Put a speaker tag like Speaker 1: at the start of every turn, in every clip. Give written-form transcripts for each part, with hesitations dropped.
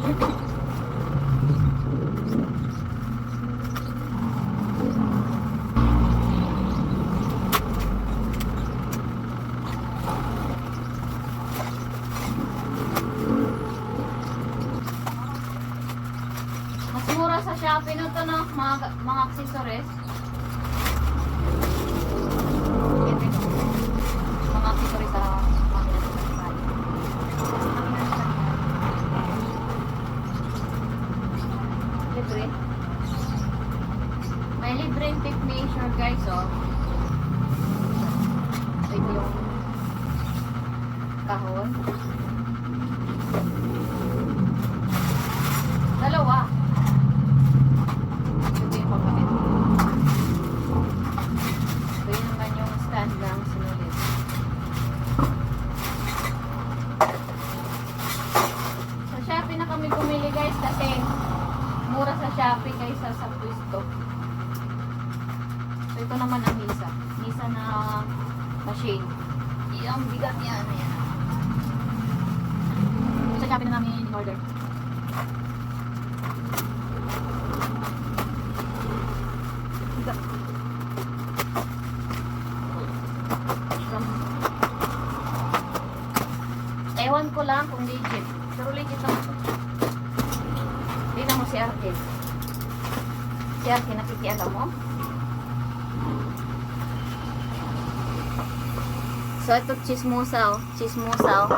Speaker 1: Mas mura sa Shopee na to, no? Mga accessories. Mga accessories sa libre. May libre tape measure, guys, oh. Ito yung kahon. Dalawa. Ito yung pagkakit. Ito yung naman yung stand lang sinulit. Sa Shopee na kami pumili, guys, kasi mura sa Shopee kaysa sa Twisto. So ito naman ang Misa. Misa na machine. Ang bigat niya. Ano yan? Sa Shopee na namin in-order. Ewan ko lang kung legit. Pero legit naman ito. Tingnan mo si Arke. Si Arke, nakikialam mo? So, ito chismosa, oh. Chismosa, oh.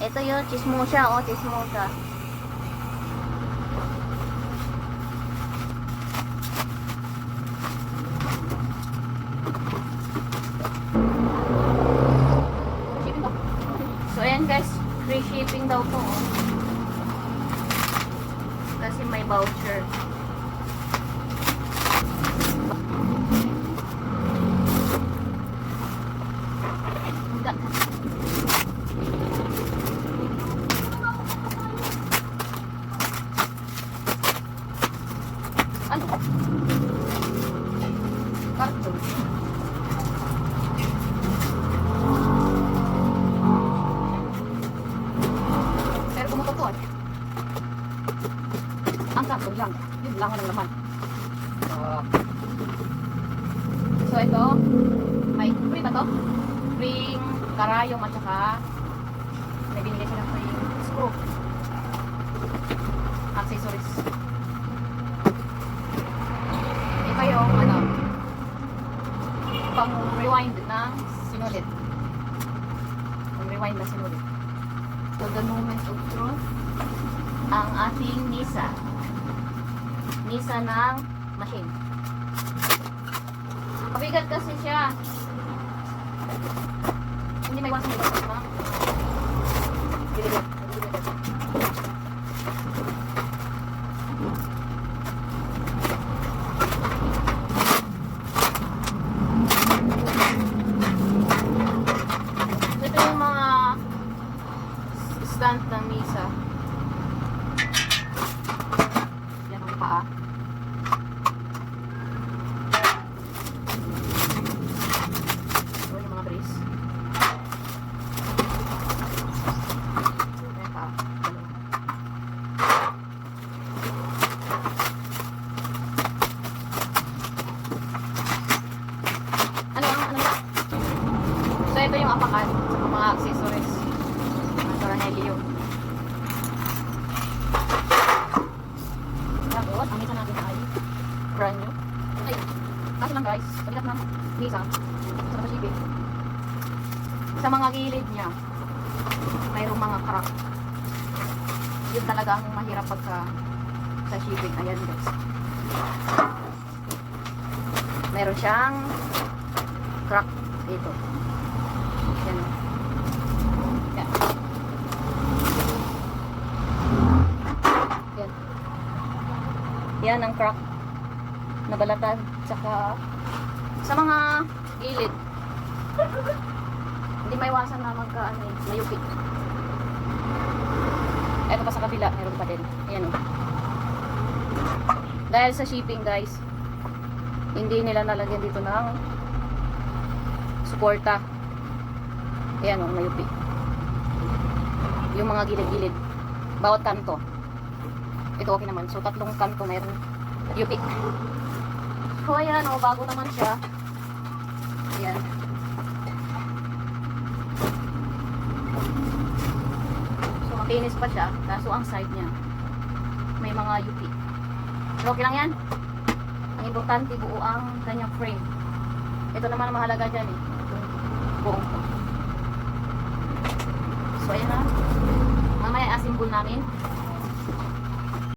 Speaker 1: Ito yun, chismosa, oh. Chismosa. So, ayan guys. Free shipping daw to, oh. Kasi may voucher. Ano? Karton. Pero kumututuan. Ang karton lang. Yun lang ang laman. So ito, may free ba to? Free karayom at saka may binigay silang free screw. Accessories. Ito yung ano, pang rewind ng sinulit. Pang rewind na sinulit. So the moment of truth, ang ating Nisa. Nisa ng machine. Pabigat kasi siya. Hindi may iwasan dito. Bibigat. Ito yung mga stand ng Misa. Yan ang paa. Ito yung mga brace. Yan paa. Ano? So ito yung apakan sa mga accessories. Tornilyo. Tapos, ang Misa natin ay brand new. Ay, kasi lang guys, pabigat ng Misa sa kapasibig. Sa mga gilid niya, mayroong mga crack. Yun talaga ang mahirap pagka sa shipping. Ayan guys. Meron siyang crack dito. Yan. Yan. Yan. Yan ang crack na balatan. Tsaka sa mga gilid, hindi maiwasan na magka mayupi. Eto pa sa kabila, meron pa din. Ayan o. Dahil sa shipping guys, hindi nila nalagyan dito ng suporta. Ayan o, mayupi. Yung mga gilid-gilid. Bawat kanto. Ito okay naman. So, tatlong kanto mayroon UP. So, ayan, oh, bago naman siya. Ayan. So, makinis pa siya. Kaso, ang side niya, may mga UP. So, okay lang yan. Ang importante, buo ang kanyang frame. Ito naman ang mahalaga dyan eh. Buong to. So, ayan na. Mamaya, assemble namin.